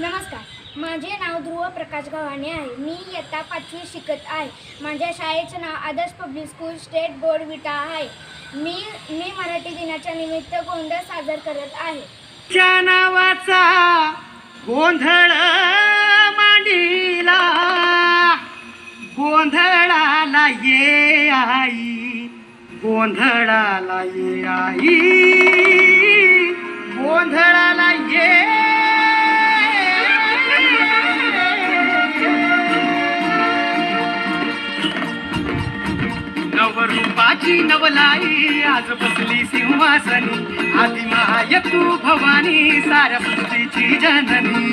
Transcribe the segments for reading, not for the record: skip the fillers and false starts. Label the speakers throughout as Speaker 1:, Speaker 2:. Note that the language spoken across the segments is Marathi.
Speaker 1: नमस्कार. माझे नाव ध्रुव प्रकाश गव्हाणे आहे. मी इयत्ता 5वी शिकत आहे. माझ्या शाळेचे नाव आदर्श पब्लिक स्कूल स्टेट बोर्ड विटा आहे. मी मराठी दिनाच्या निमित्त गोंधळ सादर करत आहे.
Speaker 2: च्या नावाचा गोंधळ मांडीला, गोंधळाला ये आई, गोंधळाला ये आई, गोंधळाला ये. नवरूपाची नवलाई आज बसली सिंहासनी, आदि माय तू भवानी साऱ्या सृष्टीची जननी.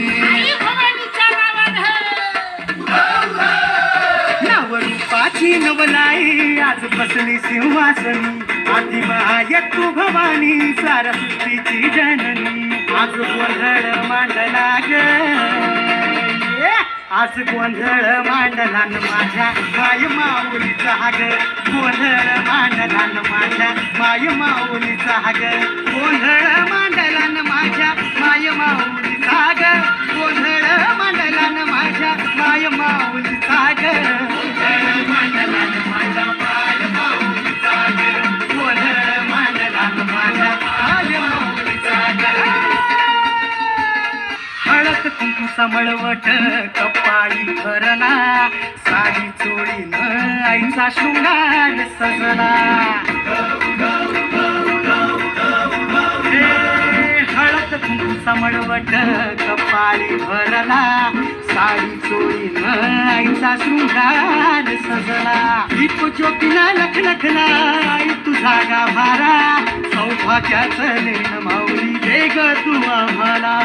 Speaker 2: नवरूपाची नवलाई आज बसली सिंहासनी, आदि माय तू भवानी साऱ्या सृष्टीची जननी. आज गोंधळ मांडला ग, आज गोंधळ मांडला न माझ्या माय माऊलीचा ग, गोंधळ मांडला न माझ्या माय माऊलीचा ग, गोंधळ मांडला न माझ्या माय माऊलीचा ग, गोंधळ मांडला न माझ्या माय माऊलीचा ग, गोंधळ मांडला न माझ्या माय माऊलीचा ग, गोंधळ मांडला न माझ्या माय माऊलीचा ग. हळद कुंकूचा मळवट कपाळी भरला, साडी चोळीन आईचा शृंगार सजला. हळद कुंकूचा मळवट कपाळी भरला, साडी चोळीन आईचा शृंगार सजला. दीप ज्योतीला लखलखला आई तुझा गाभारा, सौभाग्याचं लेण माऊली दे ग तू आम्हाला.